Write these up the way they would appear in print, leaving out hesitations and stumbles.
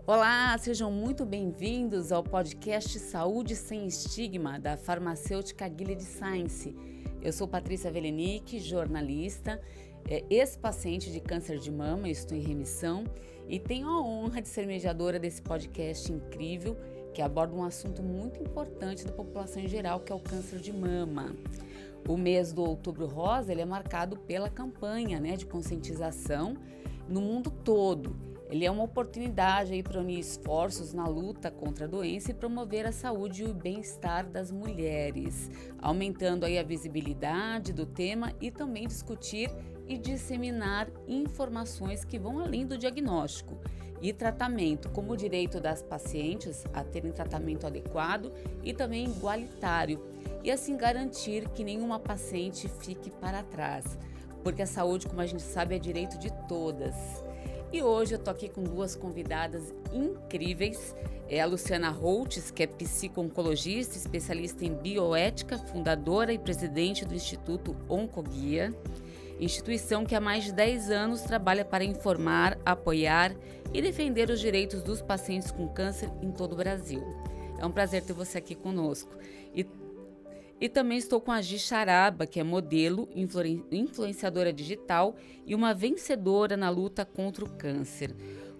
Olá, sejam muito bem-vindos ao podcast Saúde Sem Estigma, da farmacêutica Gilead Sciences. Eu sou Patrícia Velenic, jornalista, ex-paciente de câncer de mama, estou em remissão e tenho a honra de ser mediadora desse podcast incrível que aborda um assunto muito importante da população em geral, que é o câncer de mama. O mês do Outubro Rosa ele é marcado pela campanha de conscientização no mundo todo. Ele é uma oportunidade para unir esforços na luta contra a doença e promover a saúde e o bem-estar das mulheres, aumentando a visibilidade do tema e também discutir e disseminar informações que vão além do diagnóstico e tratamento, como o direito das pacientes a terem tratamento adequado e também igualitário, e assim garantir que nenhuma paciente fique para trás, porque a saúde, como a gente sabe, é direito de todas. E hoje eu tô aqui com duas convidadas incríveis, a Luciana Holtz, que é psico-oncologista, especialista em bioética, fundadora e presidente do Instituto Oncoguia, instituição que há mais de 10 anos trabalha para informar, apoiar e defender os direitos dos pacientes com câncer em todo o Brasil. É um prazer ter você aqui conosco. E também estou com a Gi Charaba, que é modelo, influenciadora digital e uma vencedora na luta contra o câncer.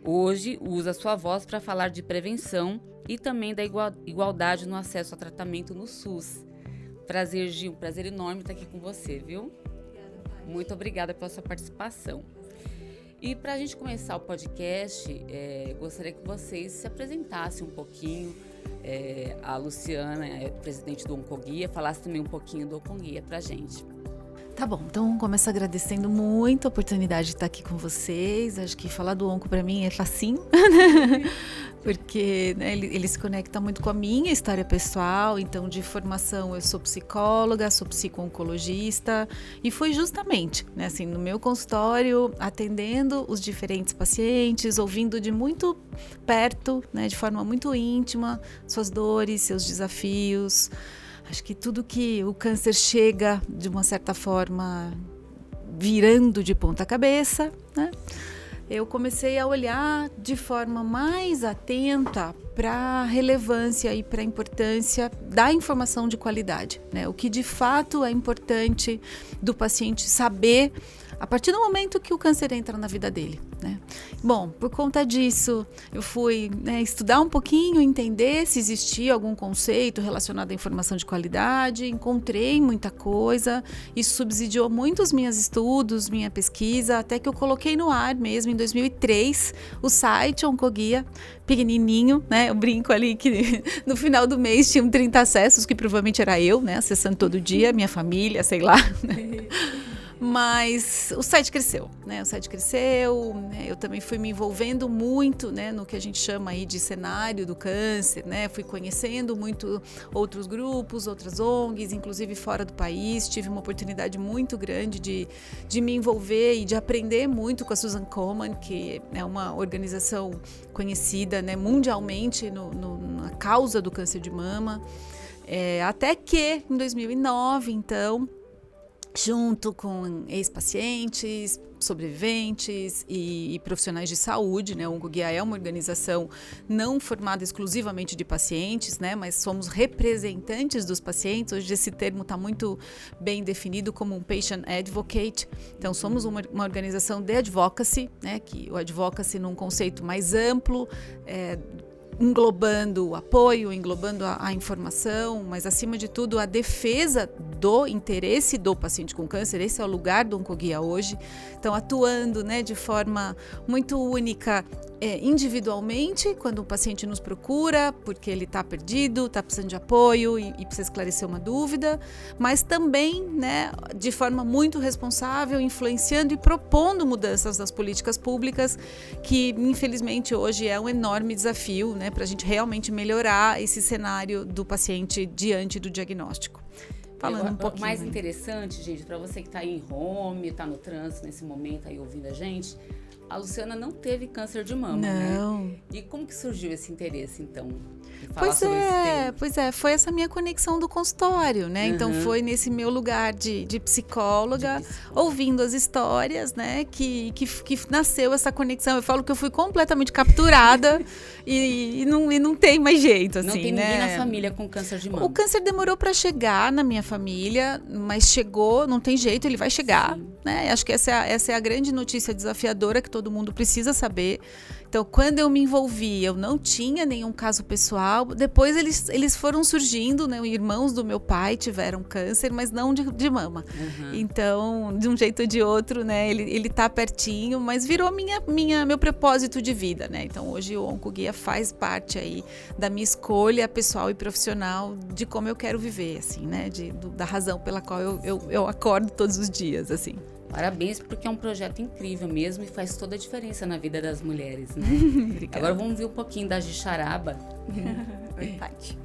Hoje usa sua voz para falar de prevenção e também da igualdade no acesso a tratamento no SUS. Prazer, Gi, um prazer enorme estar aqui com você, viu? Muito obrigada pela sua participação. E para a gente começar o podcast, gostaria que vocês se apresentassem um pouquinho. A Luciana é presidente do Oncoguia, falasse também um pouquinho do Oncoguia pra gente. Tá bom, então começo agradecendo muito a oportunidade de estar aqui com vocês. Acho que falar do onco para mim é facinho, porque ele se conecta muito com a minha história pessoal. Então, de formação, eu sou psicóloga, sou psico-oncologista e foi justamente, no meu consultório, atendendo os diferentes pacientes, ouvindo de muito perto, de forma muito íntima, suas dores, seus desafios. Acho que tudo que o câncer chega, de uma certa forma, virando de ponta cabeça, eu comecei a olhar de forma mais atenta para a relevância e para a importância da informação de qualidade, o que de fato é importante do paciente saber a partir do momento que o câncer entra na vida dele. Bom, por conta disso, eu fui estudar um pouquinho, entender se existia algum conceito relacionado à informação de qualidade, encontrei muita coisa, isso subsidiou muito os meus estudos, minha pesquisa, até que eu coloquei no ar mesmo em 2003 o site Oncoguia, pequenininho, eu brinco ali que no final do mês tinham 30 acessos, que provavelmente era eu, acessando todo dia, minha família, sei lá, Mas o site cresceu, eu também fui me envolvendo muito, no que a gente chama aí de cenário do câncer, fui conhecendo muito outros grupos, outras ONGs, inclusive fora do país, tive uma oportunidade muito grande de me envolver e de aprender muito com a Susan Komen, que é uma organização conhecida mundialmente na causa do câncer de mama, até que em 2009, então, junto com ex-pacientes, sobreviventes e profissionais de saúde, o Oncoguia é uma organização não formada exclusivamente de pacientes, mas somos representantes dos pacientes. Hoje esse termo está muito bem definido como um patient advocate. Então somos uma organização de advocacy, que o advocacy num conceito mais amplo, englobando o apoio, englobando a informação, mas acima de tudo a defesa do interesse do paciente com câncer. Esse é o lugar do Oncoguia hoje. Então, atuando de forma muito única, individualmente, quando o paciente nos procura, porque ele está perdido, está precisando de apoio e precisa esclarecer uma dúvida, mas também de forma muito responsável, influenciando e propondo mudanças nas políticas públicas, que infelizmente hoje é um enorme desafio, para a gente realmente melhorar esse cenário do paciente diante do diagnóstico. Falando um pouquinho. O mais interessante, gente, para você que está aí em home, está no trânsito nesse momento aí ouvindo a gente, a Luciana não teve câncer de mama, Não. E como que surgiu esse interesse, então, Pois é, foi essa minha conexão do consultório, né? Então foi nesse meu lugar de psicóloga, ouvindo as histórias, né? Que nasceu essa conexão. Eu falo que eu fui completamente capturada e não tem mais jeito, assim, não tem né? ninguém na família com câncer de mama. O câncer demorou para chegar na minha família, mas chegou, não tem jeito, ele vai chegar, né? Acho que essa é a grande notícia desafiadora que todo mundo precisa saber. Então, quando eu me envolvi, eu não tinha nenhum caso pessoal. Depois eles foram surgindo, né? Irmãos do meu pai tiveram câncer, mas não de mama. Então, de um jeito ou de outro, né? Ele tá pertinho, mas virou meu propósito de vida, né? Então, hoje o Oncoguia faz parte aí da minha escolha pessoal e profissional de como eu quero viver, assim, né? Da razão pela qual eu acordo todos os dias, assim. Parabéns, porque é um projeto incrível mesmo e faz toda a diferença na vida das mulheres, né? Agora vamos ver um pouquinho da Jixaraba. Verdade.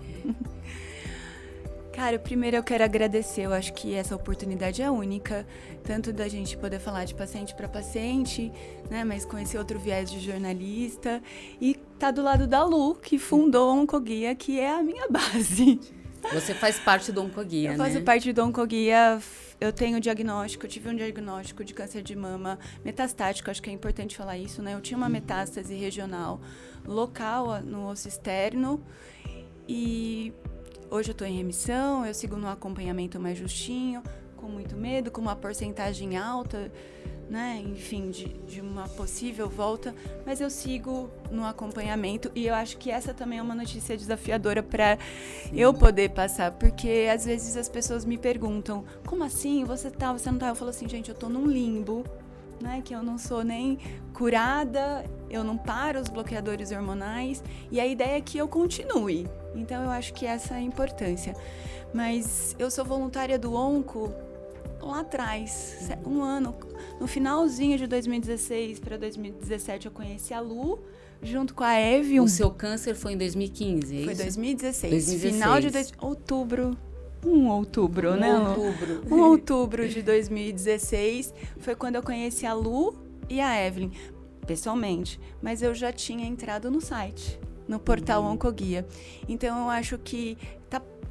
Cara, primeiro eu quero agradecer, eu acho que essa oportunidade é única, tanto da gente poder falar de paciente para paciente, né, mas com esse outro viés de jornalista, e tá do lado da Lu, que fundou a Oncoguia, que é a minha base. Você faz parte do Oncoguia, né? Eu faço parte do Oncoguia. Eu tenho diagnóstico, eu tive um diagnóstico de câncer de mama metastático, acho que é importante falar isso, né? Eu tinha uma metástase regional local no osso externo e hoje eu estou em remissão, eu sigo no acompanhamento mais justinho, com muito medo, com uma porcentagem alta, né? Enfim, de uma possível volta, mas eu sigo no acompanhamento e eu acho que essa também é uma notícia desafiadora para eu poder passar, porque às vezes as pessoas me perguntam, como assim? Você não tá? Eu falo assim, gente, eu tô num limbo, né? Que eu não sou nem curada, eu não paro os bloqueadores hormonais e a ideia é que eu continue. Então eu acho que essa é a importância. Mas eu sou voluntária do Onco lá atrás, um ano, no finalzinho de 2016 para 2017 eu conheci a Lu, junto com a Eve. O seu câncer foi em 2015, é Foi isso? 2016. Final de outubro, né? Outubro. Outubro de 2016 foi quando eu conheci a Lu e a Evelyn, pessoalmente, mas eu já tinha entrado no site, no portal Oncoguia. Então eu acho que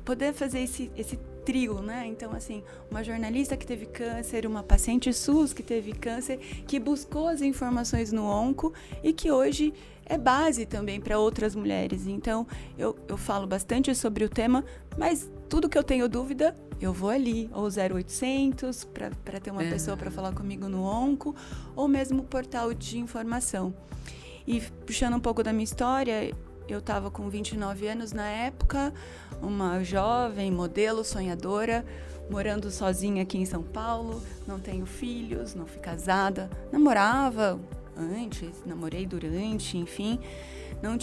poder fazer esse trio, né? Então, assim, uma jornalista que teve câncer, uma paciente SUS que teve câncer, que buscou as informações no Onco e que hoje é base também para outras mulheres. Então, eu falo bastante sobre o tema, mas tudo que eu tenho dúvida, eu vou ali, ou 0800, para ter uma pessoa para falar comigo no Onco, ou mesmo o portal de informação. E puxando um pouco da minha história, eu estava com 29 anos na época, uma jovem, modelo, sonhadora, morando sozinha aqui em São Paulo, não tenho filhos, não fui casada, namorava antes, namorei durante, enfim, não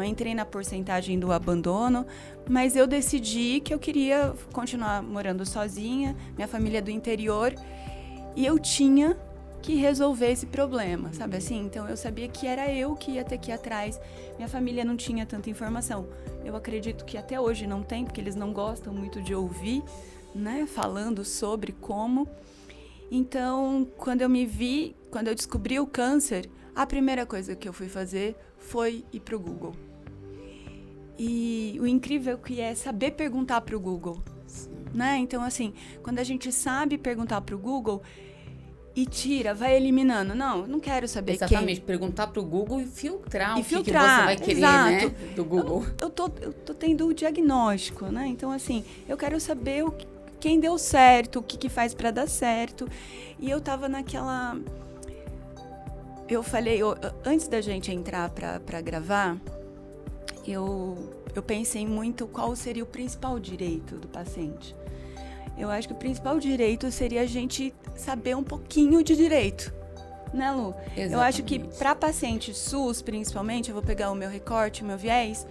entrei na porcentagem do abandono, mas eu decidi que eu queria continuar morando sozinha, minha família é do interior, e eu tinha que resolver esse problema, sabe assim? Então eu sabia que era eu que ia ter que ir atrás. Minha família não tinha tanta informação. Eu acredito que até hoje não tem, porque eles não gostam muito de ouvir, né? Falando sobre como. Então, quando eu descobri o câncer, a primeira coisa que eu fui fazer foi ir pro Google. E o incrível que é saber perguntar pro Google, né? Então, assim, quando a gente sabe perguntar pro Google e vai eliminando. Não quero saber Exatamente, perguntar pro Google e filtrar o que você vai querer, exato, né, do Google. Eu tô tendo o diagnóstico, né? Então, assim, eu quero saber quem deu certo, o que faz para dar certo. E eu tava naquela... Eu falei, antes da gente entrar para gravar, eu pensei muito qual seria o principal direito do paciente. Eu acho que o principal direito seria a gente saber um pouquinho de direito, né, Lu? Exatamente. Eu acho que para paciente SUS, principalmente, eu vou pegar o meu recorte, o meu viés,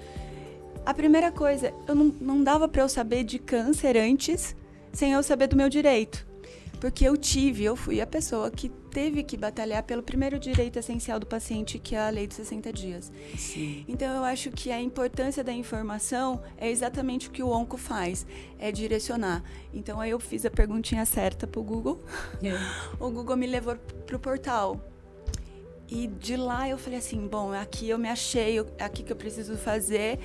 a primeira coisa, não dava para eu saber de câncer antes, sem eu saber do meu direito. Porque eu fui a pessoa que teve que batalhar pelo primeiro direito essencial do paciente, que é a lei dos 60 dias. Sim. Então, eu acho que a importância da informação é exatamente o que o Onco faz, é direcionar. Então, aí eu fiz a perguntinha certa pro Google. O Google me levou pro portal. E de lá eu falei assim, bom, aqui eu me achei, é aqui que eu preciso fazer.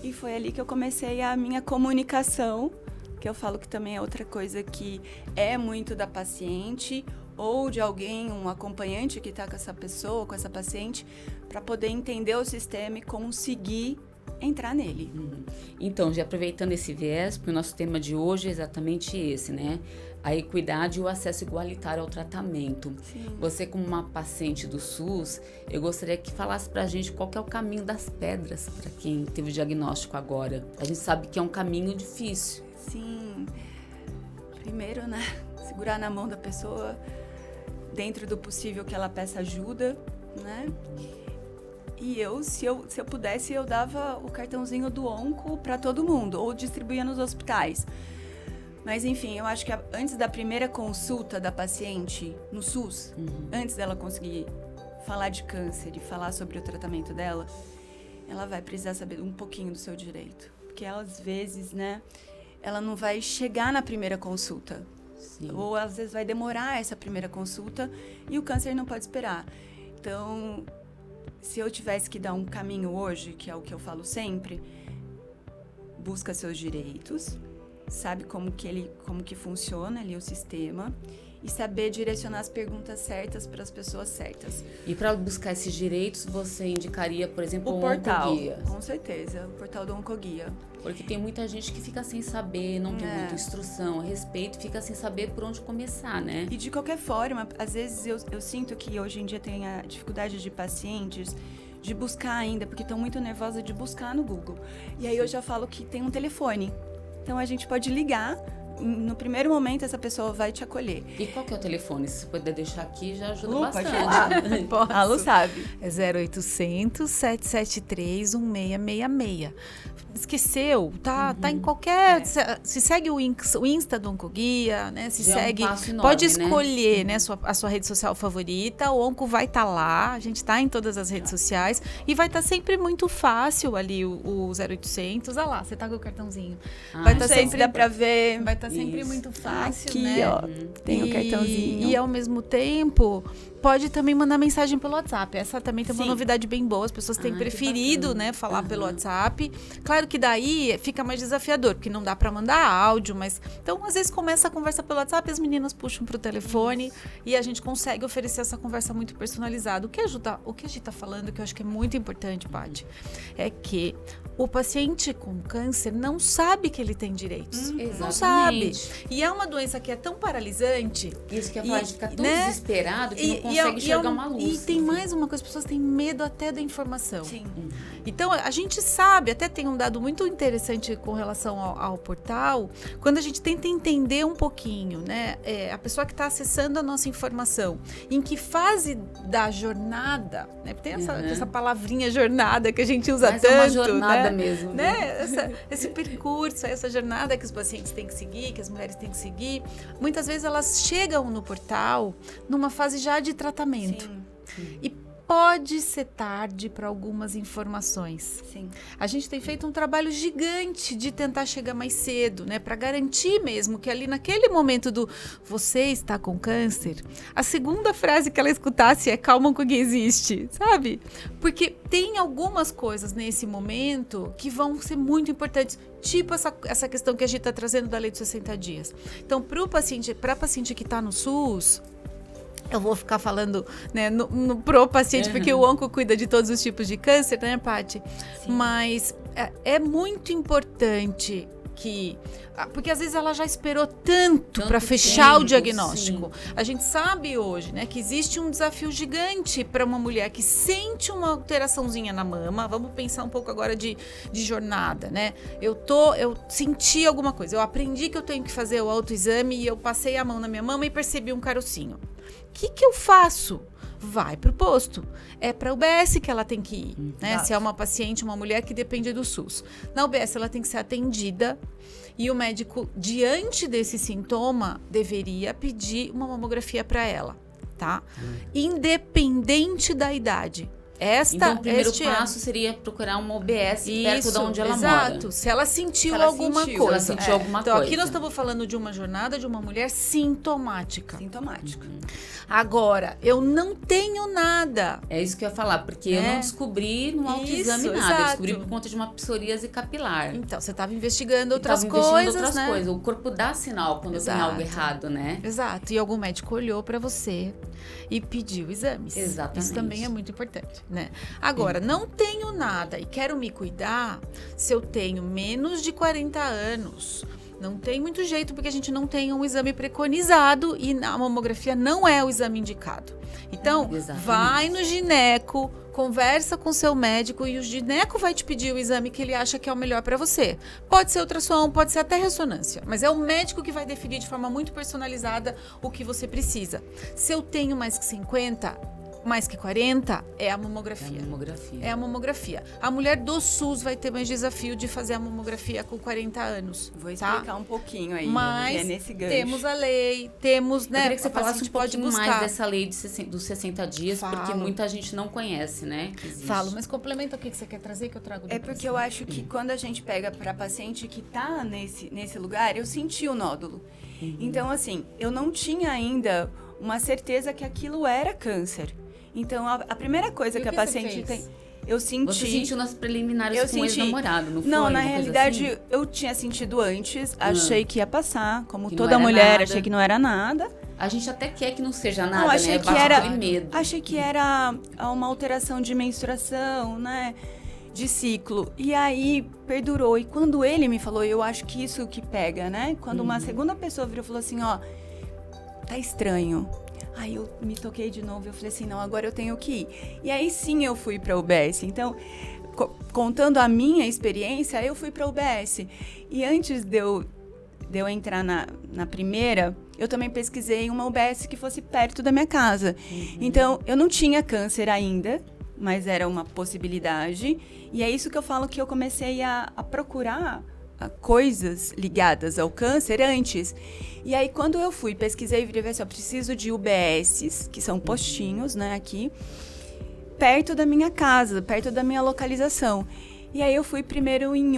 E foi ali que eu comecei a minha comunicação, que eu falo que também é outra coisa que é muito da paciente ou de alguém, um acompanhante que está com essa pessoa, com essa paciente, para poder entender o sistema e conseguir entrar nele. Então, já aproveitando esse viés, porque o nosso tema de hoje é exatamente esse, né? A equidade e o acesso igualitário ao tratamento. Sim. Você, como uma paciente do SUS, eu gostaria que falasse pra gente qual que é o caminho das pedras para quem teve o diagnóstico agora. A gente sabe que é um caminho difícil. Sim. Primeiro, né? Segurar na mão da pessoa, dentro do possível que ela peça ajuda, né? E se eu pudesse, eu dava o cartãozinho do onco para todo mundo, ou distribuía nos hospitais. Mas, enfim, eu acho que antes da primeira consulta da paciente no SUS, antes dela conseguir falar de câncer e falar sobre o tratamento dela, ela vai precisar saber um pouquinho do seu direito. Porque, às vezes, né, ela não vai chegar na primeira consulta. Sim. Ou, às vezes, vai demorar essa primeira consulta e o câncer não pode esperar. Então, se eu tivesse que dar um caminho hoje, que é o que eu falo sempre, busca seus direitos, sabe como que funciona ali o sistema e saber direcionar as perguntas certas para as pessoas certas. E para buscar esses direitos, você indicaria, por exemplo, O portal, Oncoguia? com certeza, o portal do Oncoguia. Porque tem muita gente que fica sem saber, não tem muita instrução a respeito, fica sem saber por onde começar, né? E de qualquer forma, às vezes eu sinto que hoje em dia tem a dificuldade de pacientes de buscar ainda, porque estão muito nervosas de buscar no Google. E aí eu já falo que tem um telefone. Então a gente pode ligar, no primeiro momento essa pessoa vai te acolher. E qual que é o telefone? Se você puder deixar aqui, já ajuda Lu, bastante. pode falar. A Lu sabe. É 0800 773 1666. Esqueceu, tá em qualquer... Se segue o Insta do Oncoguia, né? Se Já segue... é um passo enorme, pode escolher, né, a sua rede social favorita. O Onco vai estar lá, a gente tá em todas as redes sociais. E vai estar sempre muito fácil ali o 0800. Olha lá, você tá com o cartãozinho. Vai estar sempre... Dá pra ver. Vai estar sempre Isso. muito fácil, Aqui, né? ó, tem o cartãozinho. E ao mesmo tempo, pode também mandar mensagem pelo WhatsApp. Essa também tem uma Sim. novidade bem boa. As pessoas têm Que preferido, bacana. né, falar pelo WhatsApp. Claro que daí fica mais desafiador, porque não dá para mandar áudio, mas... Então, às vezes, começa a conversa pelo WhatsApp, as meninas puxam pro telefone e a gente consegue oferecer essa conversa muito personalizada. O que a gente tá falando, que eu acho que é muito importante, Paty, é que o paciente com câncer não sabe que ele tem direitos. Não sabe. Exatamente. E é uma doença que é tão paralisante. Isso que é E, falar de ficar tão né? desesperado que não consegue enxergar uma luz. E tem mais uma coisa, as pessoas têm medo até da informação. Sim. Então, a gente sabe, até tem um dado muito interessante com relação ao portal, quando a gente tenta entender um pouquinho, né, a pessoa que está acessando a nossa informação, em que fase da jornada, né, tem essa palavrinha jornada que a gente usa Mas tanto, é uma jornada né? mesmo. Esse percurso, essa jornada que os pacientes têm que seguir, que as mulheres têm que seguir, muitas vezes elas chegam no portal numa fase já de tratamento. Sim. E pode ser tarde para algumas informações. Sim. A gente tem feito um trabalho gigante de tentar chegar mais cedo, né? Para garantir mesmo que ali naquele momento do você está com câncer, a segunda frase que ela escutasse é calma, que existe, sabe? Porque tem algumas coisas nesse momento que vão ser muito importantes. Tipo essa questão que a gente está trazendo da lei dos 60 dias. Então, para a paciente que está no SUS, eu vou ficar falando, né, pro paciente, porque o onco cuida de todos os tipos de câncer, né, Paty? Sim. Mas é muito importante que... Porque às vezes ela já esperou tanto para fechar tempo, o diagnóstico. Sim. A gente sabe hoje, né, que existe um desafio gigante para uma mulher que sente uma alteraçãozinha na mama. Vamos pensar um pouco agora de jornada, né? Eu senti alguma coisa, eu aprendi que eu tenho que fazer o autoexame e eu passei a mão na minha mama e percebi um carocinho. O que eu faço? Vai pro posto. É para a UBS que ela tem que ir, né? Se é uma paciente, uma mulher que depende do SUS. Na UBS ela tem que ser atendida e o médico, diante desse sintoma, deveria pedir uma mamografia para ela, tá? Independente da idade. Então, o primeiro passo seria procurar uma OBS perto de onde ela mora. Exato. Se ela sentiu alguma coisa. Se ela sentiu alguma então, coisa. aqui nós estamos falando de uma jornada de uma mulher sintomática. Sintomática. Agora, eu não tenho nada. É isso que eu ia falar, porque eu não descobri no autoexame nada. Exato. Eu descobri por conta de uma psoríase capilar. Então, você estava investigando outras coisas, né? O corpo dá sinal quando tem algo errado, né? Exato. E algum médico olhou para você e pediu exames. Exatamente. Isso também é muito importante, né? Agora, não tenho nada e quero me cuidar se eu tenho menos de 40 anos. Não tem muito jeito, porque a gente não tem um exame preconizado e a mamografia não é o exame indicado. Então, vai no gineco, conversa com seu médico e o gineco vai te pedir o exame que ele acha que é o melhor para você. Pode ser ultrassom, pode ser até ressonância, mas é o médico que vai definir de forma muito personalizada o que você precisa. Se eu tenho mais que 50, mais que 40, é a mamografia. É a mamografia. A mulher do SUS vai ter mais desafio de fazer a mamografia com 40 anos. Vou explicar um pouquinho aí. Mas é nesse gancho. Temos a lei, temos, né? Eu queria que você falasse um pode pouquinho buscar mais dessa lei dos 60 dias, porque muita gente não conhece, né? Falo, mas complementa o que você quer trazer que eu trago depois. É porque eu acho que quando a gente pega para paciente que tá nesse lugar, eu senti o nódulo. Então, assim, eu não tinha ainda uma certeza que aquilo era câncer. Então, a primeira coisa que a paciente tem... Eu senti... Você sentiu nas preliminares com o ex-namorado, não foi? Não, na realidade, assim? Eu tinha sentido antes. Achei que ia passar. Como que toda mulher, achei que não era nada. A gente até quer que não seja nada, não, achei né? Que era, medo. Achei que era uma alteração de menstruação, né? De ciclo. E aí, perdurou. E quando ele me falou, eu acho que isso que pega, né? Quando uma segunda pessoa virou e falou assim, ó... Tá estranho. Aí eu me toquei de novo, eu falei assim, não, agora eu tenho que ir. E aí sim eu fui para a UBS. Então, contando a minha experiência, eu fui para a UBS. E antes de eu entrar na primeira, eu também pesquisei uma UBS que fosse perto da minha casa. Então, eu não tinha câncer ainda, mas era uma possibilidade. E é isso que eu falo que eu comecei a procurar coisas ligadas ao câncer antes. E aí, quando eu fui, pesquisei e vi assim, eu preciso de UBSs, que são postinhos, né, aqui, perto da minha casa, perto da minha localização. E aí, eu fui primeiro em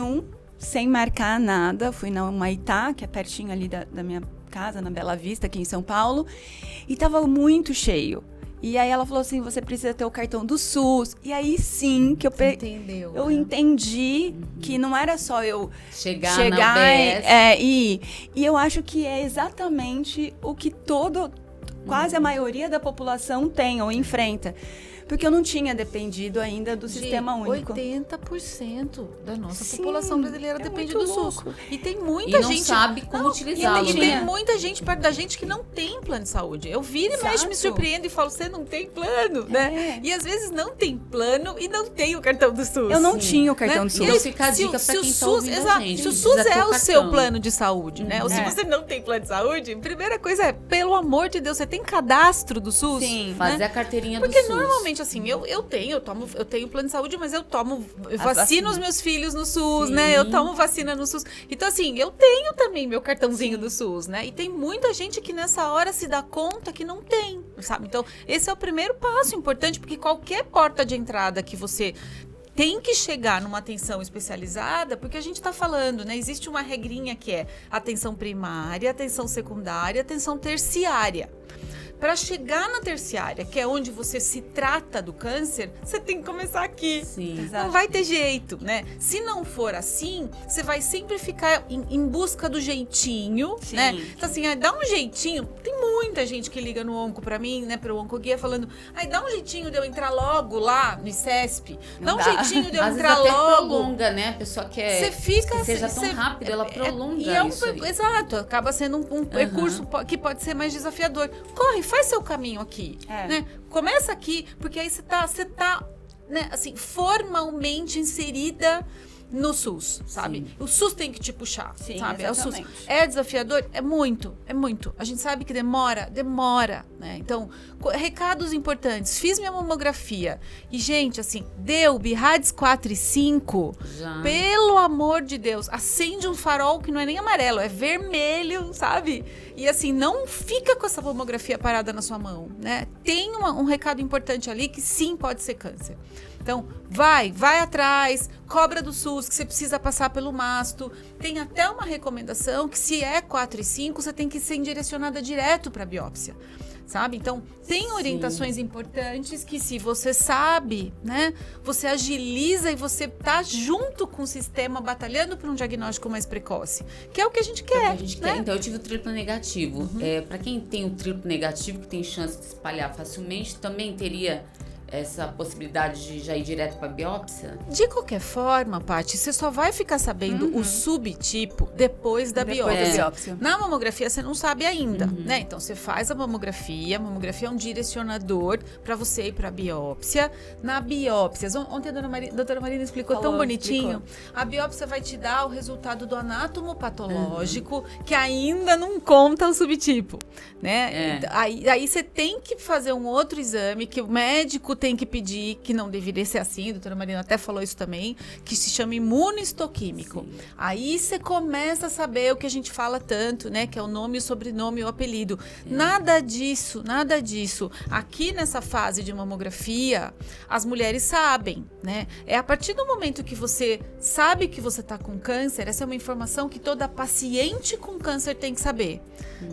sem marcar nada, fui na Humaitá, que é pertinho ali da minha casa, na Bela Vista, aqui em São Paulo, e tava muito cheio. E aí ela falou assim, você precisa ter o cartão do SUS. E aí sim que eu entendi que não era só eu chegar na UBS. E eu acho que é exatamente o que quase a maioria da população tem ou enfrenta. Porque eu não tinha dependido ainda do sistema único. 80% da nossa população brasileira depende do SUS. E tem muita gente... não sabe como utilizá-lo, E tem muita gente perto da gente que não tem plano de saúde. Eu viro e mexe, me surpreendo e falo, você não tem plano, né? E às vezes não tem plano e não tem o cartão do SUS. Eu não tinha o cartão do SUS. Então fica a dica pra quem tá ouvindo a gente. Se o SUS é o seu plano de saúde, né? Ou se você não tem plano de saúde, a primeira coisa é, pelo amor de Deus, você tem cadastro do SUS? Sim. Fazer a carteirinha do SUS. Porque normalmente assim, eu tenho plano de saúde, mas eu vacino os meus filhos no SUS, né? Eu tomo vacina no SUS. Então, assim, eu tenho também meu cartãozinho do SUS, né? E tem muita gente que nessa hora se dá conta que não tem, sabe? Então, esse é o primeiro passo importante, porque qualquer porta de entrada que você tem que chegar numa atenção especializada, porque a gente está falando, né? Existe uma regrinha que é atenção primária, atenção secundária, atenção terciária. Para chegar na terciária, que é onde você se trata do câncer, você tem que começar aqui. Sim. Não vai ter jeito, né? Se não for assim, você vai sempre ficar em busca do jeitinho, né? Então assim, dá um jeitinho. Tem muita gente que liga no onco para mim, né? Pro oncoguia falando, dá um jeitinho de eu entrar logo lá no ICESP. Dá um jeitinho de eu entrar logo. Às vezes até logo. prolonga, né? A pessoa quer você fica que seja tão rápido, ela prolonga isso aí. Exato, acaba sendo um percurso que pode ser mais desafiador. Corre, faz seu caminho aqui, né? Começa aqui, porque aí você tá, né, assim, formalmente inserida no SUS, sabe? Sim. O SUS tem que te puxar, Sim, sabe? É o SUS. exatamente. É desafiador? É muito. A gente sabe que demora, né? Então, recados importantes. Fiz minha mamografia e, gente, assim, deu BIRADS 4 e 5, Já. pelo amor de Deus, acende um farol que não é nem amarelo, é vermelho, sabe? E assim, não fica com essa mamografia parada na sua mão, né? Tem um recado importante ali que sim pode ser câncer. Então, vai atrás, cobra do SUS, que você precisa passar pelo mastro. Tem até uma recomendação que se é 4 e 5, você tem que ser direcionada direto para biópsia, sabe? Então, tem orientações importantes que se você sabe, né, você agiliza e você tá junto com o sistema batalhando por um diagnóstico mais precoce, que é o que a gente quer, né? Então, eu tive o triplo negativo. Para quem tem o triplo negativo, que tem chance de espalhar facilmente, também teria essa possibilidade de já ir direto para biópsia? De qualquer forma, Paty, você só vai ficar sabendo o subtipo depois da biópsia. Na mamografia você não sabe ainda, né? Então você faz a mamografia é um direcionador para você ir para biópsia. Na biópsia, ontem a doutora Marina explicou tão bonitinho. A biópsia vai te dar o resultado do anátomo patológico, que ainda não conta o subtipo, né? Aí você tem que fazer um outro exame que o médico tem que pedir, que não deveria ser assim, a doutora Marina até falou isso também, que se chama imunohistoquímico. Sim. Aí você começa a saber o que a gente fala tanto, né, que é o nome, o sobrenome e o apelido. Nada disso. Aqui nessa fase de mamografia, as mulheres sabem, né? É a partir do momento que você sabe que você está com câncer, essa é uma informação que toda paciente com câncer tem que saber,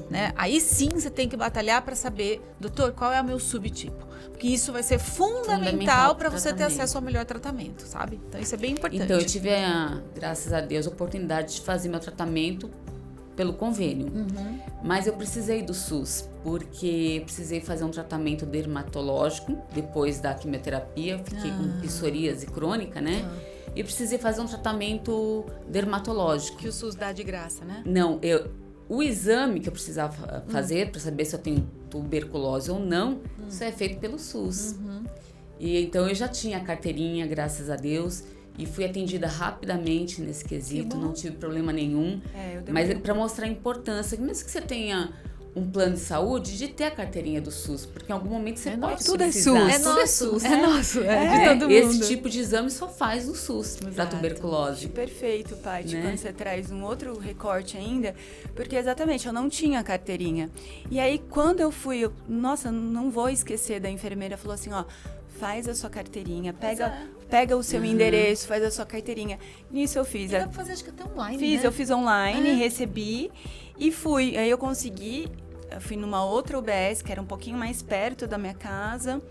né? Aí sim você tem que batalhar para saber, doutor, qual é o meu subtipo? Porque isso vai ser fundamental para você ter acesso ao melhor tratamento, sabe? Então isso é bem importante. Então eu tive, graças a Deus, a oportunidade de fazer meu tratamento pelo convênio. Mas eu precisei do SUS, porque precisei fazer um tratamento dermatológico depois da quimioterapia. Fiquei com psoríase crônica, né? E precisei fazer um tratamento dermatológico. Que o SUS dá de graça, né? Não, o exame que eu precisava fazer para saber se eu tenho tuberculose ou não, isso é feito pelo SUS. E então eu já tinha a carteirinha, graças a Deus, e fui atendida rapidamente nesse quesito, não tive problema nenhum. Mas para mostrar a importância, mesmo que você tenha um plano de saúde, de ter a carteirinha do SUS, porque em algum momento você pode tudo precisar. Tudo é SUS. É nosso, de todo mundo. Esse tipo de exame só faz no SUS para tuberculose. Perfeito, Paty, quando você traz um outro recorte ainda, porque exatamente, eu não tinha carteirinha. E aí, quando eu fui, nossa, não vou esquecer da enfermeira, falou assim, ó, faz a sua carteirinha, pega o seu endereço, faz a sua carteirinha. Nisso eu fiz. Dá pra fazer, acho que até online, né? Eu fiz online, recebi e fui. Aí eu consegui, eu fui numa outra UBS, que era um pouquinho mais perto da minha casa,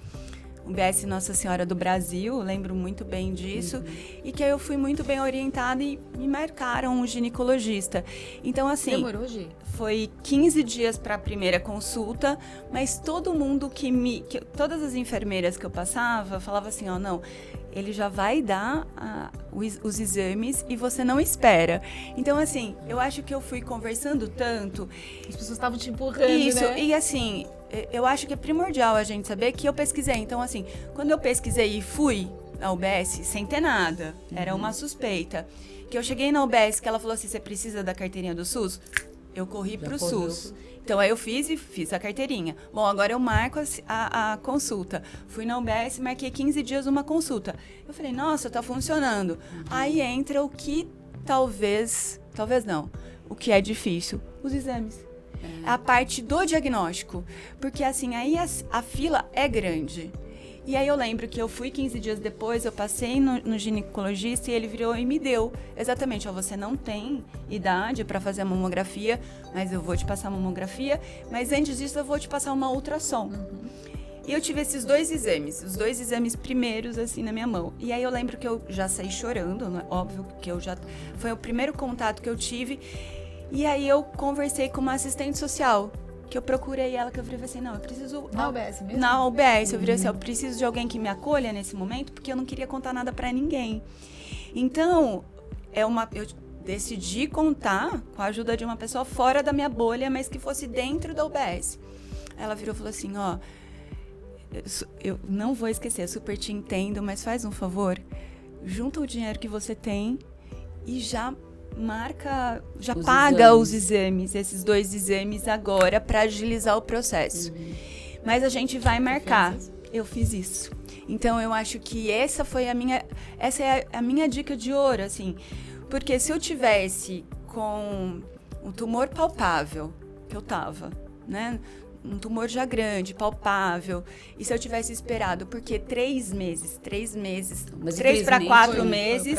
UBS Nossa Senhora do Brasil, lembro muito bem disso, e que aí eu fui muito bem orientada e me marcaram um ginecologista. Então, assim... Demorou, Gi? Foi 15 dias para a primeira consulta, mas todo mundo todas as enfermeiras que eu passava, falava assim, ó, não, ele já vai dar os exames e você não espera. Então, assim, eu acho que eu fui conversando tanto. As pessoas estavam te empurrando, isso, né? E assim, eu acho que é primordial a gente saber que eu pesquisei. Então, assim, quando eu pesquisei e fui à UBS, sem ter nada, era uma suspeita, que eu cheguei na UBS, que ela falou assim, você precisa da carteirinha do SUS? Eu corri pro SUS. Então, aí eu fiz a carteirinha. Bom, agora eu marco a consulta. Fui na UBS, marquei 15 dias uma consulta. Eu falei, nossa, tá funcionando. Aí entra o que talvez não, o que é difícil, os exames. A parte do diagnóstico. Porque assim, aí a fila é grande. E aí eu lembro que eu fui 15 dias depois, eu passei no ginecologista e ele virou e me deu. Exatamente, ó, você não tem idade para fazer a mamografia, mas eu vou te passar a mamografia, mas antes disso eu vou te passar uma ultrassom. E eu tive esses dois exames, os dois exames primeiros assim na minha mão. E aí eu lembro que eu já saí chorando, né? Óbvio que foi o primeiro contato que eu tive. E aí eu conversei com uma assistente social, que eu procurei ela, que eu falei assim, não, eu preciso... Na UBS mesmo? Na UBS, eu falei assim, eu preciso de alguém que me acolha nesse momento, porque eu não queria contar nada pra ninguém. Então, eu decidi contar com a ajuda de uma pessoa fora da minha bolha, mas que fosse dentro da UBS. Ela virou e falou assim, ó, eu não vou esquecer, eu super te entendo, mas faz um favor, junta o dinheiro que você tem e já paga os exames, esses 2 exames agora para agilizar o processo. Mas a gente vai marcar. Eu fiz isso. Então eu acho que essa é a minha dica de ouro, assim, porque se eu tivesse com um tumor palpável, que eu tava, né? Um tumor já grande, palpável. E se eu tivesse esperado, porque 3 meses, 3 para 4 meses,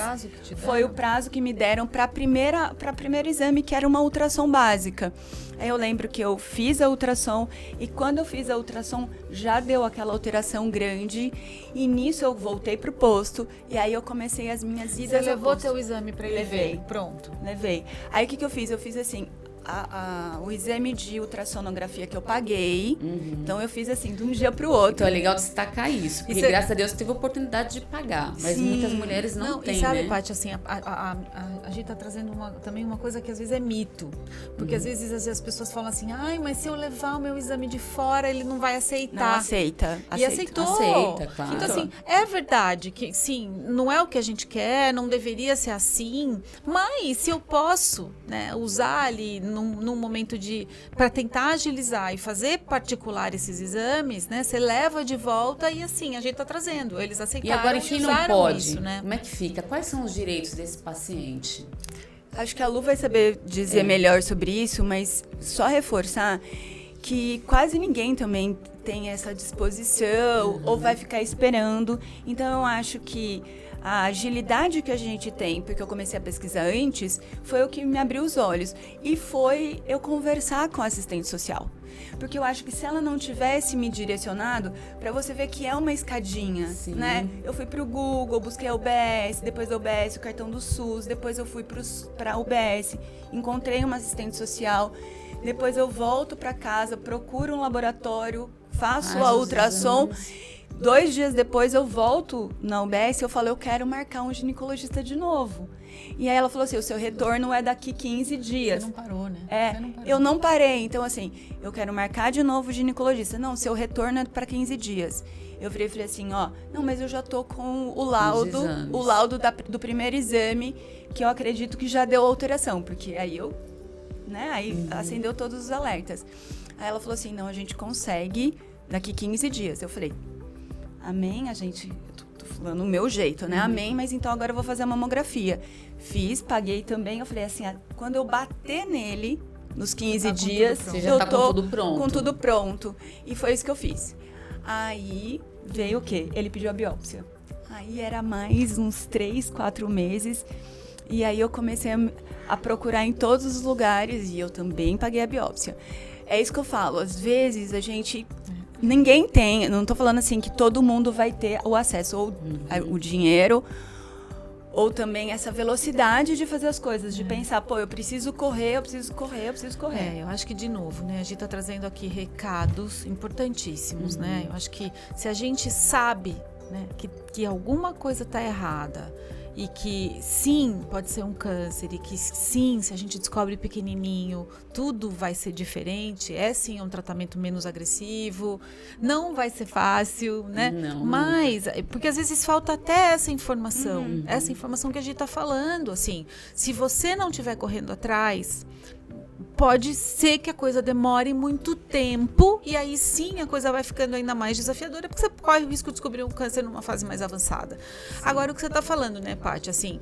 foi o prazo que me deram para primeiro exame, que era uma ultrassom básica. Aí eu lembro que eu fiz a ultrassom, e quando eu fiz a ultrassom, já deu aquela alteração grande, e nisso eu voltei pro posto, e aí eu comecei as minhas idas. Você levou teu exame para ele? Levei. Pronto. Levei. Aí o que eu fiz? Eu fiz assim... o exame de ultrassonografia que eu paguei. Então eu fiz assim, de um dia para o outro. Então é legal destacar isso, porque graças a Deus teve a oportunidade de pagar, mas muitas mulheres não têm, e sabe, né? Paty, assim, a gente tá trazendo também uma coisa que às vezes é mito, porque às vezes as pessoas falam assim, ai, mas se eu levar o meu exame de fora, ele não vai aceitar. Não, aceita. E aceitou. Aceita, claro. Então, assim, é verdade que, sim, não é o que a gente quer, não deveria ser assim, mas se eu posso, né, usar ali num momento para tentar agilizar e fazer particular esses exames, né? Você leva de volta e assim, a gente tá trazendo. Eles aceitaram e agora, quem não usaram pode, isso, né? como é que fica? Quais são os direitos desse paciente? Acho que a Lu vai saber dizer melhor sobre isso, mas só reforçar que quase ninguém também tem essa disposição ou vai ficar esperando. Então, eu acho que a agilidade que a gente tem, porque eu comecei a pesquisar antes, foi o que me abriu os olhos. E foi eu conversar com a assistente social. Porque eu acho que se ela não tivesse me direcionado, para você ver que é uma escadinha, né? Eu fui pro Google, busquei a UBS, depois da UBS o cartão do SUS, depois eu fui para a UBS, encontrei uma assistente social, depois eu volto para casa, procuro um laboratório, faço a ultrassom. 2 dias depois eu volto na UBS e eu falo, eu quero marcar um ginecologista de novo. E aí ela falou assim, o seu retorno é daqui 15 dias. Você não parou, né? Eu não parei. Então, assim, eu quero marcar de novo o ginecologista. Não, seu retorno é para 15 dias. Eu falei assim, não, mas eu já tô com o laudo do primeiro exame, que eu acredito que já deu alteração. Porque aí acendeu todos os alertas. Aí ela falou assim, não, a gente consegue daqui 15 dias. Eu falei... Amém, tô falando o meu jeito, né? Amém, mas então agora eu vou fazer a mamografia. Fiz, paguei também. Eu falei assim, quando eu bater nele, nos 15 dias, eu tô com tudo pronto. E foi isso que eu fiz. Aí veio o quê? Ele pediu a biópsia. Aí era mais uns 3, 4 meses. E aí eu comecei a procurar em todos os lugares e eu também paguei a biópsia. É isso que eu falo. Às vezes a gente... Ninguém tem, não tô falando assim que todo mundo vai ter o acesso, ou o dinheiro, ou também essa velocidade de fazer as coisas, de pensar, eu preciso correr. Eu acho que, de novo, né, a gente tá trazendo aqui recados importantíssimos, né? Eu acho que se a gente sabe, né, que alguma coisa tá errada, e que sim, pode ser um câncer, e que sim, se a gente descobre pequenininho, tudo vai ser diferente, sim um tratamento menos agressivo, não vai ser fácil, né? Não. Mas, porque às vezes falta até essa informação que a gente tá falando, assim, se você não estiver correndo atrás, pode ser que a coisa demore muito tempo e aí sim a coisa vai ficando ainda mais desafiadora, porque você corre o risco de descobrir um câncer numa fase mais avançada. Agora, o que você está falando, né, Paty, assim,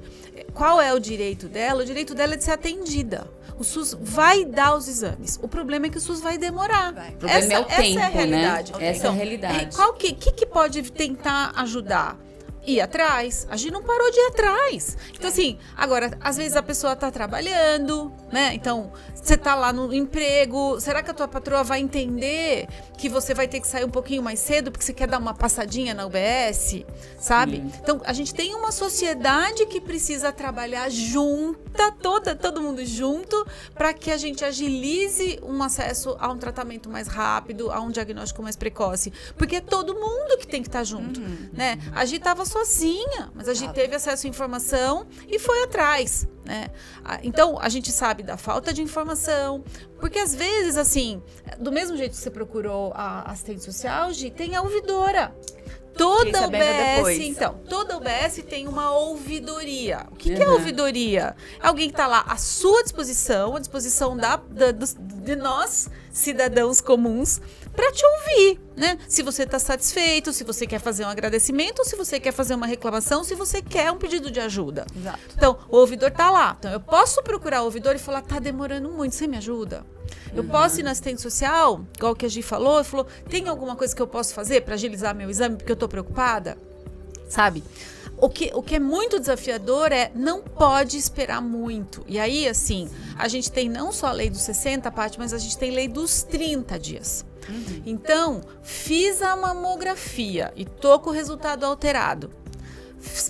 qual é o direito dela? O direito dela é de ser atendida. O SUS vai dar os exames. O problema é que o SUS vai demorar. O problema é o tempo, essa é a realidade. Né? Essa é a realidade. O que pode tentar ajudar? Ir atrás. A gente não parou de ir atrás. Então, assim, agora, às vezes a pessoa tá trabalhando, né? Então, você tá lá no emprego, será que a tua patroa vai entender que você vai ter que sair um pouquinho mais cedo porque você quer dar uma passadinha na UBS, sabe? Então, a gente tem uma sociedade que precisa trabalhar junta, todo mundo junto, para que a gente agilize um acesso a um tratamento mais rápido, a um diagnóstico mais precoce. Porque é todo mundo que tem que estar junto, né? A gente tava sozinha, mas a gente teve acesso à informação e foi atrás, né? Então, a gente sabe da falta de informação, porque às vezes, assim, do mesmo jeito que você procurou a assistente social, tem a ouvidora. Toda UBS, então, toda UBS tem uma ouvidoria. O que é ouvidoria? Alguém que está lá à sua disposição, à disposição de nós, cidadãos comuns, para te ouvir, né? Se você está satisfeito, se você quer fazer um agradecimento, ou se você quer fazer uma reclamação, se você quer um pedido de ajuda. Exato. Então, o ouvidor está lá. Então, eu posso procurar o ouvidor e falar, tá demorando muito, você me ajuda? Eu posso ir na assistente social, igual que a Gi falou, tem alguma coisa que eu posso fazer para agilizar meu exame porque eu tô preocupada? Sabe? O que é muito desafiador não pode esperar muito. E aí, assim, a gente tem não só a lei dos 60, Paty, mas a gente tem lei dos 30 dias. Então, fiz a mamografia e tô com o resultado alterado.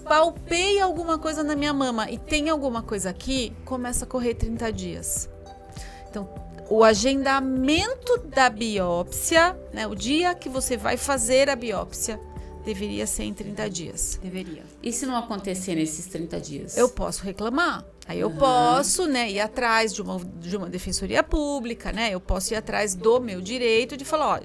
Palpei alguma coisa na minha mama e tem alguma coisa aqui, começa a correr 30 dias. Então, o agendamento da biópsia, né, o dia que você vai fazer a biópsia, deveria ser em 30 dias. Deveria. E se não acontecer nesses 30 dias? Eu posso reclamar. Aí eu posso, né, ir atrás de uma defensoria pública, né? Eu posso ir atrás do meu direito de falar,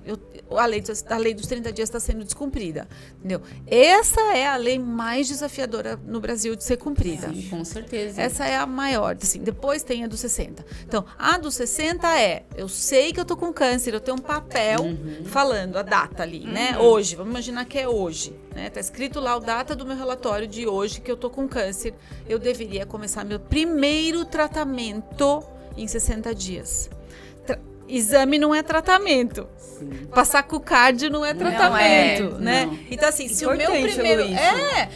a lei dos 30 dias está sendo descumprida, entendeu? Essa é a lei mais desafiadora no Brasil de ser cumprida. Sim, com certeza. Essa é a maior, assim, depois tem a dos 60. Então, a dos 60 eu sei que eu tô com câncer, eu tenho um papel falando a data ali, né? Hoje, vamos imaginar que é hoje, né? Tá escrito lá a data do meu relatório de hoje que eu tô com câncer, eu deveria começar meu primeiro tratamento em 60 dias. Exame não é tratamento. Sim. Passar com o cardio não é tratamento, né? Não. Então, assim, se o meu primeiro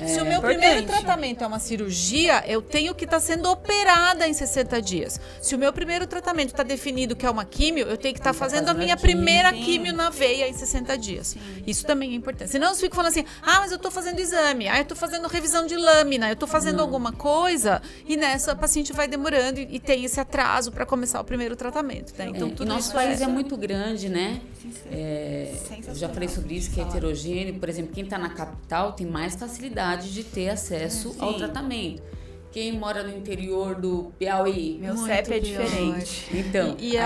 se o meu primeiro tratamento é uma cirurgia, eu tenho que estar sendo operada em 60 dias. Se o meu primeiro tratamento está definido que é uma químio, eu tenho que estar fazendo a minha primeira químio na veia em 60 dias. Sim. Isso também é importante. Senão eu fico falando assim, mas eu estou fazendo exame, eu estou fazendo revisão de lâmina, eu estou fazendo alguma coisa, e nessa a paciente vai demorando e tem esse atraso para começar o primeiro tratamento. Né? Então, tudo nosso país é muito grande, né? Eu já falei sobre isso, que é heterogêneo. Por exemplo, quem está na capital tem mais facilidade de ter acesso ao tratamento. Quem mora no interior do Piauí... Meu CEP é diferente. Então, e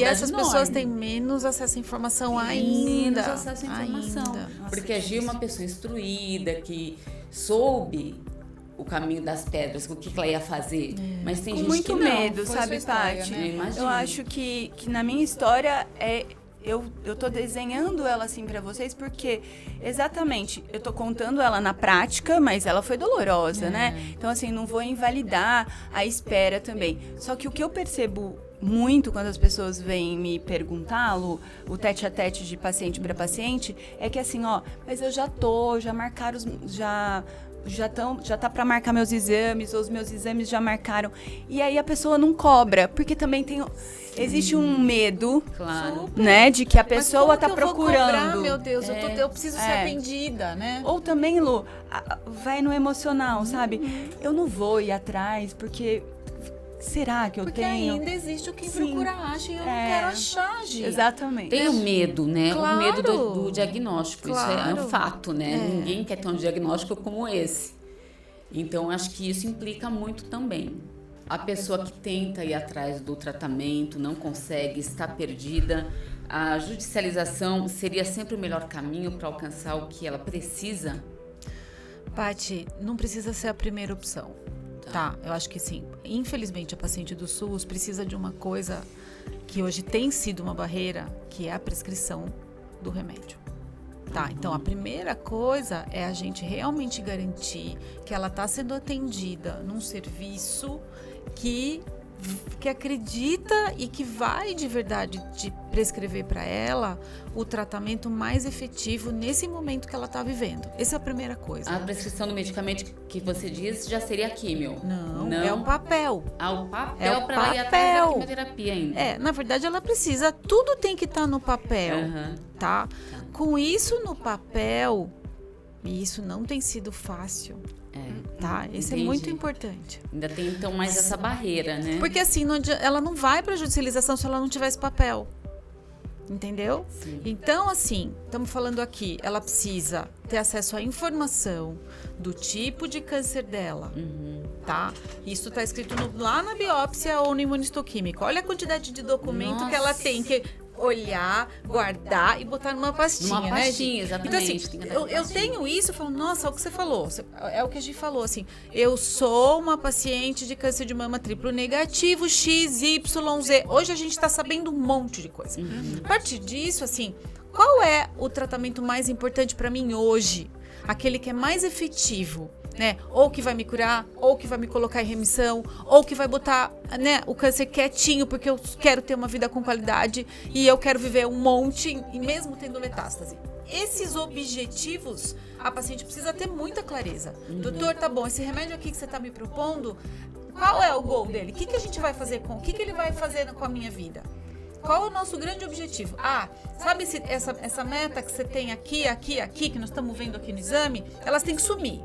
essas pessoas têm menos acesso à informação ainda. Menos acesso à informação. Porque a Gi é uma pessoa instruída, que soube o caminho das pedras, o que ela ia fazer. Mas tem gente muito que medo, não. Sabe, Paty? Né? Eu acho que na minha história eu tô desenhando ela assim pra vocês porque exatamente eu tô contando ela na prática, mas ela foi dolorosa, né? Então assim, não vou invalidar a espera também. Só que o que eu percebo muito quando as pessoas vêm me perguntá-lo, o tete a tete de paciente para paciente, é que assim, mas eu já marcaram já tá para marcar meus exames, ou os meus exames já marcaram. E aí a pessoa não cobra, porque também existe um medo, claro, né, de que a pessoa tá procurando. Cobrar, meu Deus, eu preciso ser atendida, né? Ou também, Lu, vai no emocional, sabe? Eu não vou ir atrás, porque será que eu porque tenho? Porque ainda existe o quem procura acha e eu não quero achar, gente. Exatamente. Tem o medo, né? Claro. O medo do diagnóstico. Claro. Isso é um fato, né? Ninguém quer ter um diagnóstico como esse. Então, acho que isso implica muito também. A pessoa que tenta ir atrás do tratamento, não consegue, está perdida. A judicialização seria sempre o melhor caminho para alcançar o que ela precisa? Paty, não precisa ser a primeira opção. Tá, eu acho que sim. Infelizmente, a paciente do SUS precisa de uma coisa que hoje tem sido uma barreira, que é a prescrição do remédio. Tá, então a primeira coisa é a gente realmente garantir que ela está sendo atendida num serviço que acredita e que vai de verdade de prescrever para ela o tratamento mais efetivo nesse momento que ela está vivendo. Essa é a primeira coisa. A prescrição do medicamento que você diz já seria químio? Não. É o papel. O papel para ela ir atrás da quimioterapia ainda. Na verdade ela precisa, tudo tem que estar no papel, tá? Com isso no papel, e isso não tem sido fácil. Tá? Isso é muito importante. Ainda tem, então, mais essa barreira, né? Porque assim, ela não vai para a judicialização se ela não tiver esse papel. Entendeu? Sim. Então, assim, estamos falando aqui, ela precisa ter acesso à informação do tipo de câncer dela, tá? Isso está escrito lá na biópsia ou no imunistoquímico. Olha a quantidade de documento que ela tem, que olhar, guardar e botar numa pastinha, Numa pastinha, né, exatamente. Então, assim, eu tenho isso, eu falo, nossa, é o que você falou. É o que a gente falou, assim. Eu sou uma paciente de câncer de mama triplo negativo, X, Y, Z. Hoje a gente está sabendo um monte de coisa. A partir disso, assim, qual é o tratamento mais importante para mim hoje? Aquele que é mais efetivo, né? Ou que vai me curar, ou que vai me colocar em remissão, ou que vai botar, né, o câncer quietinho, porque eu quero ter uma vida com qualidade e eu quero viver um monte, e mesmo tendo metástase. Esses objetivos, a paciente precisa ter muita clareza. Doutor, tá bom, esse remédio aqui que você tá me propondo, qual é o goal dele? O que a gente vai fazer com? O que ele vai fazer com a minha vida? Qual é o nosso grande objetivo? Sabe essa meta que você tem aqui, que nós estamos vendo aqui no exame, elas têm que sumir.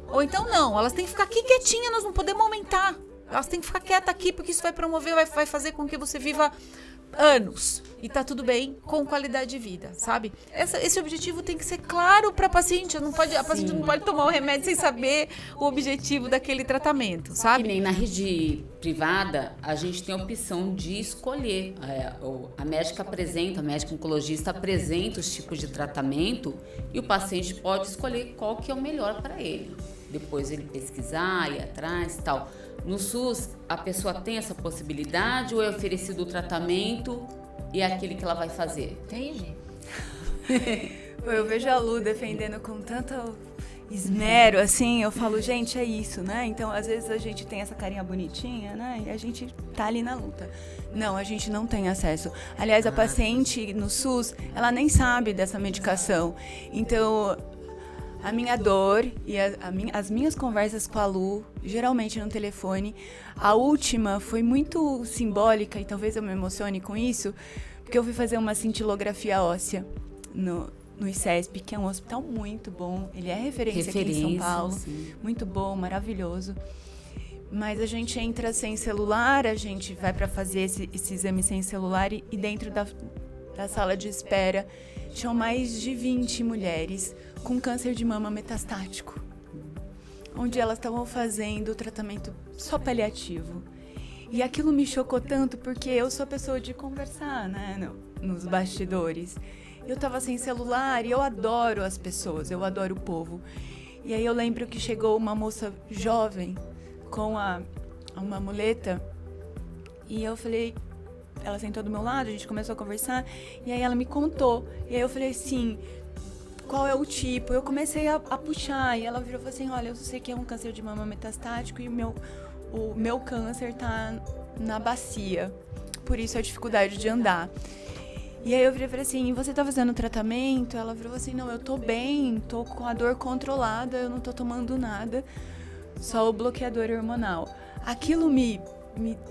Ou então não, elas têm que ficar aqui quietinhas, nós não podemos aumentar. Elas têm que ficar quietas aqui, porque isso vai promover, vai fazer com que você viva anos. E tá tudo bem, com qualidade de vida, sabe? Esse objetivo tem que ser claro para a paciente. A paciente não pode tomar o remédio sem saber o objetivo daquele tratamento, sabe? Que nem na rede privada, a gente tem a opção de escolher. A médica oncologista apresenta os tipos de tratamento e o paciente pode escolher qual que é o melhor para ele. Depois ele pesquisar, ir atrás e tal. No SUS, a pessoa tem essa possibilidade ou é oferecido o tratamento e é aquele que ela vai fazer? Entendi. Eu vejo a Lu defendendo com tanto esmero, assim, eu falo, gente, é isso, né? Então, às vezes a gente tem essa carinha bonitinha, né? E a gente tá ali na luta. Não, a gente não tem acesso. Aliás, a paciente no SUS, ela nem sabe dessa medicação. Então, a minha dor e as minhas conversas com a Lu, geralmente no telefone, a última foi muito simbólica e talvez eu me emocione com isso, porque eu fui fazer uma cintilografia óssea no ICESP, que é um hospital muito bom. Ele é referência aqui em São Paulo. Sim. Muito bom, maravilhoso. Mas a gente entra sem celular, a gente vai para fazer esse exame sem celular e dentro da sala de espera tinham mais de 20 mulheres com câncer de mama metastático, onde elas estavam fazendo o tratamento só paliativo. E aquilo me chocou tanto porque eu sou a pessoa de conversar, né, nos bastidores. Eu estava sem celular e eu adoro as pessoas, eu adoro o povo. E aí eu lembro que chegou uma moça jovem com uma muleta e eu falei, ela sentou do meu lado, a gente começou a conversar e aí ela me contou. E aí eu falei assim, qual é o tipo? Eu comecei a puxar e ela virou e falou assim, olha, eu sei que é um câncer de mama metastático e o meu câncer tá na bacia, por isso a dificuldade de andar. E aí eu virei e falei assim, você tá fazendo tratamento? Ela virou assim, não, eu tô bem, tô com a dor controlada, eu não tô tomando nada, só o bloqueador hormonal. Aquilo me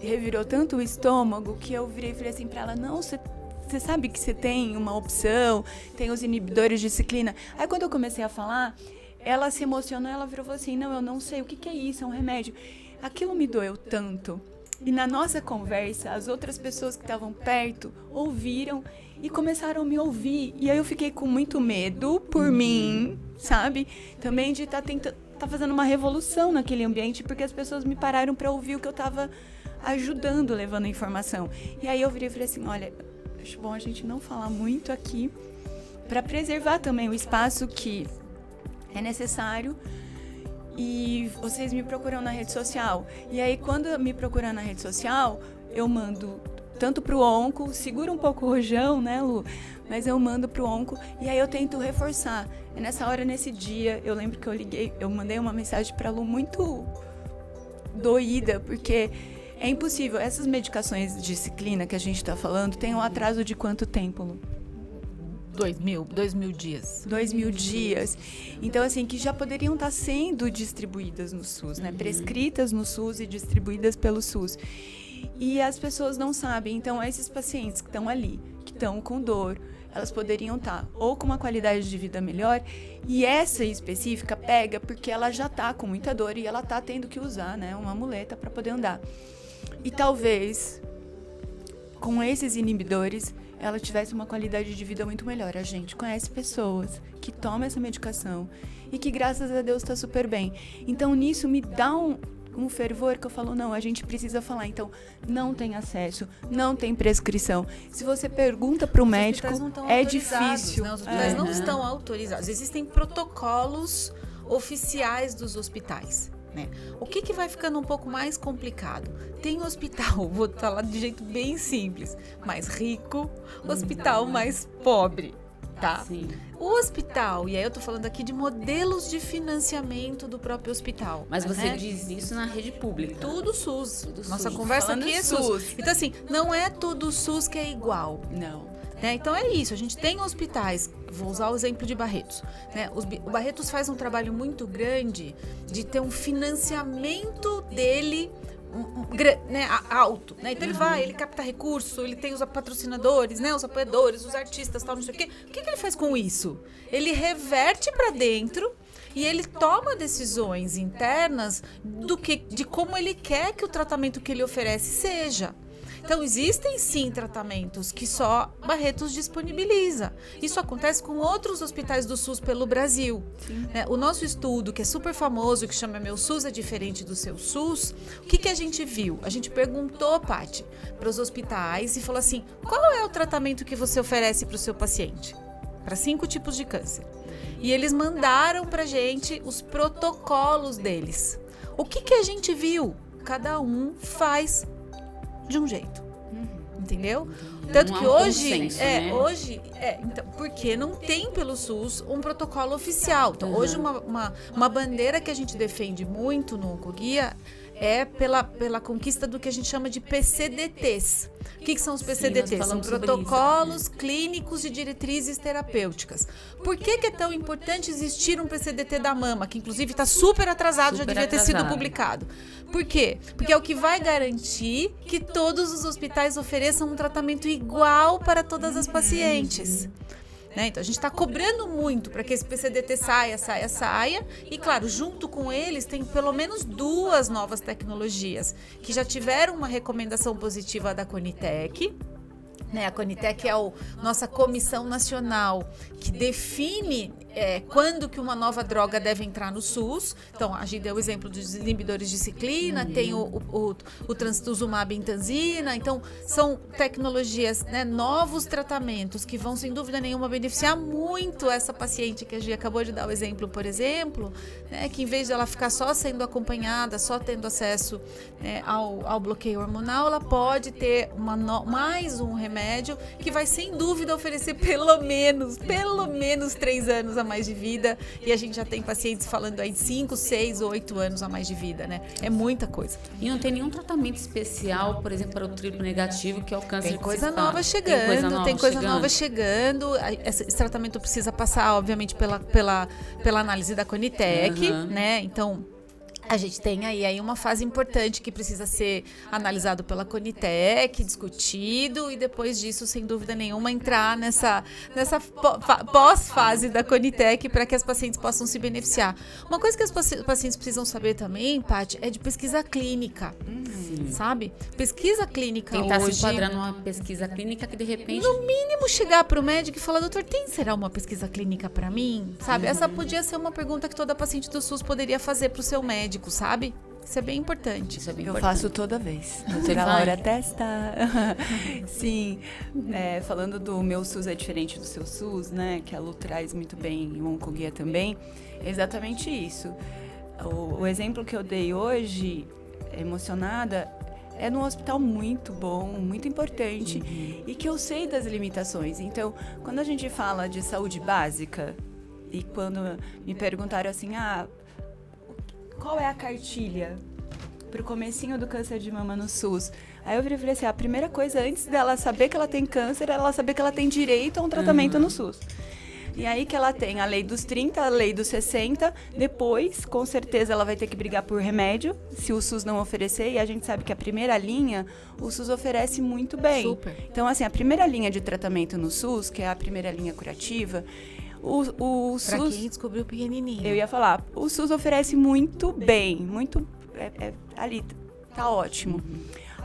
revirou tanto o estômago que eu virei e falei assim pra ela, não, você sabe que você tem uma opção, tem os inibidores de ciclina. Aí quando eu comecei a falar, ela se emocionou, ela virou e falou assim, não, eu não sei, o que é isso, é um remédio. Aquilo me doeu tanto. E na nossa conversa, as outras pessoas que estavam perto ouviram e começaram a me ouvir. E aí eu fiquei com muito medo por mim, sabe? Também de tá fazendo uma revolução naquele ambiente, porque as pessoas me pararam para ouvir o que eu estava ajudando, levando a informação. E aí eu virei e falei assim, olha, acho bom a gente não falar muito aqui, para preservar também o espaço que é necessário. E vocês me procuram na rede social. E aí, quando me procuram na rede social, eu mando tanto pro onco, segura um pouco o rojão, né, Lu? Mas eu mando pro onco e aí eu tento reforçar. E nessa hora, nesse dia, eu lembro que eu mandei uma mensagem pra Lu muito doída, porque é impossível. Essas medicações de ciclina que a gente tá falando, tem um atraso de quanto tempo, Lu? 2.000 dias. 2.000 dias. Então, assim, que já poderiam estar sendo distribuídas no SUS, né? Prescritas no SUS e distribuídas pelo SUS. E as pessoas não sabem. Então, esses pacientes que estão ali, que estão com dor, elas poderiam estar ou com uma qualidade de vida melhor, e essa específica pega porque ela já está com muita dor e ela está tendo que usar, né, uma muleta para poder andar. E talvez, com esses inibidores, ela tivesse uma qualidade de vida muito melhor. A gente conhece pessoas que tomam essa medicação e que, graças a Deus, está super bem. Então, nisso me dá com fervor que eu falo, não, a gente precisa falar. Então, não tem acesso, não tem prescrição. Se você pergunta para o médico, é difícil. Né? Os hospitais não estão autorizados. Existem protocolos oficiais dos hospitais. Né? O que vai ficando um pouco mais complicado? Tem hospital, vou falar de jeito bem simples, mais rico, hospital mais pobre. Tá? Sim. O hospital, e aí eu tô falando aqui de modelos de financiamento do próprio hospital. Mas você diz isso na rede pública. Tudo SUS. Nossa SUS. conversa Falando aqui é SUS. SUS. Então, assim, não é tudo SUS que é igual. Não. Né? Então é isso, a gente tem hospitais, vou usar o exemplo de Barretos. Né? O Barretos faz um trabalho muito grande de ter um financiamento dele né, alto, né? Então ele capta recurso, ele tem os patrocinadores, né, os apoiadores, os artistas, tal, não sei o quê. O que ele faz com isso? Ele reverte para dentro e ele toma decisões internas de como ele quer que o tratamento que ele oferece seja. Então, existem sim tratamentos que só Barretos disponibiliza. Isso acontece com outros hospitais do SUS pelo Brasil. Né? O nosso estudo, que é super famoso, que chama Meu SUS é Diferente do Seu SUS, o que a gente viu? A gente perguntou, Paty, para os hospitais e falou assim, qual é o tratamento que você oferece para o seu paciente? Para 5 tipos de câncer. E eles mandaram para a gente os protocolos deles. O que a gente viu? Cada um faz de um jeito, entendeu? Tanto que hoje, então, porque não tem pelo SUS um protocolo oficial. Então, hoje uma bandeira que a gente defende muito no Oncoguia é pela conquista do que a gente chama de PCDTs. O que são os PCDTs? São protocolos clínicos e diretrizes terapêuticas. Por que é tão importante existir um PCDT da mama, que inclusive está super atrasado, já devia ter sido publicado? Por quê? Porque é o que vai garantir que todos os hospitais ofereçam um tratamento igual para todas as pacientes. Né? Então, a gente está cobrando muito para que esse PCDT saia. E, claro, junto com eles, tem pelo menos 2 novas tecnologias que já tiveram uma recomendação positiva da Conitec. Né? A Conitec é a nossa comissão nacional que define quando que uma nova droga deve entrar no SUS. Então, a gente deu o exemplo dos inibidores de ciclina, tem o trastuzumab emtansina. Então, são tecnologias, né, novos tratamentos que vão, sem dúvida nenhuma, beneficiar muito essa paciente que a gente acabou de dar o exemplo, por exemplo, né, que em vez de ela ficar só sendo acompanhada, só tendo acesso, né, ao bloqueio hormonal, ela pode ter mais um remédio que vai, sem dúvida, oferecer pelo menos 3 anos a mais de vida, e a gente já tem pacientes falando aí de 5, 6, 8 anos a mais de vida, né? É muita coisa. E não tem nenhum tratamento especial, por exemplo, para o triplo negativo, que é o câncer. Tem coisa nova chegando, tem coisa nova chegando. Esse tratamento precisa passar, obviamente, pela análise da Conitec, né? Então, a gente tem aí uma fase importante que precisa ser analisado pela Conitec, discutido, e depois disso, sem dúvida nenhuma, entrar nessa pós-fase da Conitec para que as pacientes possam se beneficiar. Uma coisa que as pacientes precisam saber também, Paty, é de pesquisa clínica, sabe? Pesquisa clínica Tentar hoje... se enquadrar numa pesquisa clínica que, de repente... No mínimo, chegar para o médico e falar, doutor, será uma pesquisa clínica para mim? Sabe? Essa podia ser uma pergunta que toda paciente do SUS poderia fazer para o seu médico, sabe? Isso é bem importante. Eu faço toda vez. A Laura testa. Sim. Falando do Meu SUS é Diferente do Seu SUS, né? Que a Lu traz muito bem e o Oncoguia também. É exatamente isso. O exemplo que eu dei hoje, emocionada, é num hospital muito bom, muito importante, e que eu sei das limitações. Então, quando a gente fala de saúde básica, e quando me perguntaram assim, qual é a cartilha pro comecinho do câncer de mama no SUS? Aí eu falei assim, a primeira coisa, antes dela saber que ela tem câncer, é ela saber que ela tem direito a um tratamento no SUS. E aí que ela tem a lei dos 30, a lei dos 60, depois, com certeza, ela vai ter que brigar por remédio, se o SUS não oferecer, e a gente sabe que a primeira linha, o SUS oferece muito bem. Super. Então, assim, a primeira linha de tratamento no SUS, que é a primeira linha curativa, o SUS... Pra quem descobriu pequenininho. Eu ia falar, o SUS oferece muito bem, ali, tá ótimo.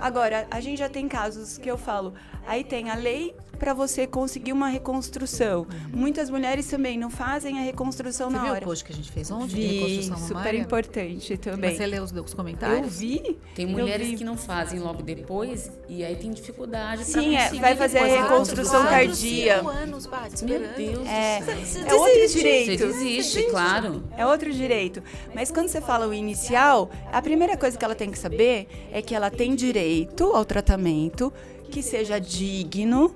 Agora, a gente já tem casos que eu falo, aí tem a lei para você conseguir uma reconstrução. Muitas mulheres também não fazem a reconstrução Você na viu hora. o post que a gente fez ontem de Vi, reconstrução super mamária? importante também. Mas você leu os Eu comentários? vi. Tem eu mulheres vi. que não fazem logo depois e aí tem dificuldade para Sim, conseguir vai fazer a depois reconstrução reconstrução. cardia. 5 anos, Bate, Meu esperando. Deus É, do céu. é outro Você direito. desiste, claro. É outro direito. Mas quando você fala o inicial, a primeira coisa que ela tem que saber é que ela tem direito ao tratamento, que seja digno,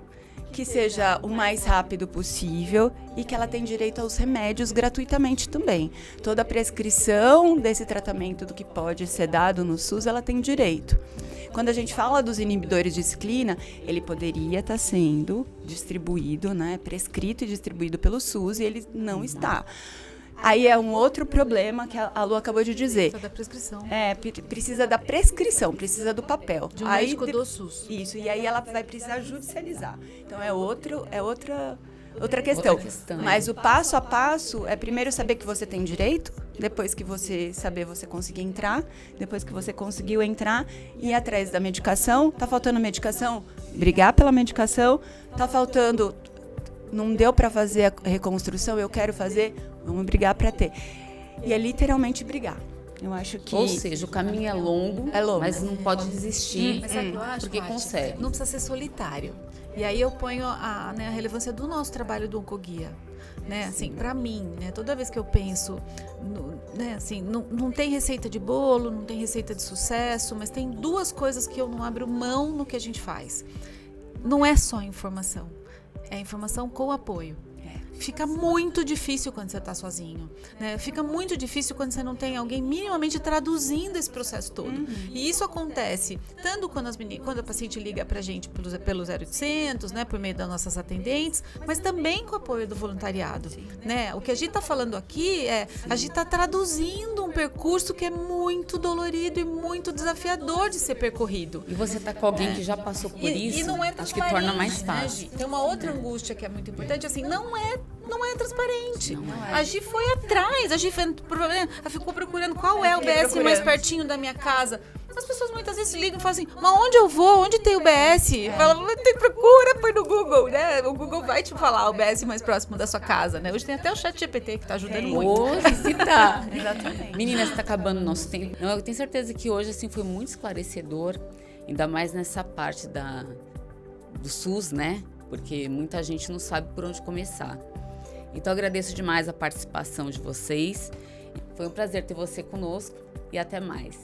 que seja o mais rápido possível e que ela tem direito aos remédios gratuitamente também. Toda a prescrição desse tratamento do que pode ser dado no SUS, ela tem direito. Quando a gente fala dos inibidores de ciclina, ele poderia estar sendo distribuído, né, prescrito e distribuído pelo SUS e ele não está. Aí é um outro problema que a Lu acabou de dizer. Só da prescrição. Precisa da prescrição, precisa do papel. De um Aí, médico do SUS. Isso, e aí ela vai precisar judicializar. Então é outra questão. Outra questão. Mas o passo a passo é primeiro saber que você tem direito, depois que você saber, você conseguir entrar, depois que você conseguiu entrar, ir atrás da medicação. Tá faltando medicação? Brigar pela medicação. Tá faltando... Não deu para fazer a reconstrução, eu quero fazer, vamos brigar para ter. E é literalmente brigar. Eu acho que... Ou seja, o caminho é longo, mas não pode desistir, Mas sabe o que eu acho, porque Paty? consegue. Não precisa ser solitário. E aí eu ponho a relevância do nosso trabalho do Oncoguia. Né, assim, para mim, né, toda vez que eu penso, né, assim, não tem receita de bolo, não tem receita de sucesso, mas tem 2 coisas que eu não abro mão no que a gente faz. Não é só informação, é informação com apoio. Fica muito difícil quando você está sozinho, né? Fica muito difícil quando você não tem alguém minimamente traduzindo esse processo todo. E isso acontece tanto quando a paciente liga pra gente pelo 0800, né? Por meio das nossas atendentes, mas também com o apoio do voluntariado, né? O que a gente está falando aqui a gente está traduzindo um percurso que é muito dolorido e muito desafiador de ser percorrido. E você tá com alguém que já passou por isso, E não é acho que torna mais transparente, fácil. né, Gi? Tem uma outra angústia que é muito importante, assim, não é transparente. A Gi foi atrás, a Gi ficou procurando qual é o BS mais pertinho da minha casa. As pessoas muitas vezes ligam e falam assim, mas onde eu vou? Onde tem o BS? Fala, procura, põe no Google, né? O Google vai te falar o BS mais próximo da sua casa, né? Hoje tem até o ChatGPT que tá ajudando muito. Hoje se tá. Exatamente. Meninas, tá acabando o nosso tempo. Não, eu tenho certeza que hoje assim foi muito esclarecedor, ainda mais nessa parte do SUS, né? Porque muita gente não sabe por onde começar. Então, agradeço demais a participação de vocês. Foi um prazer ter você conosco e até mais.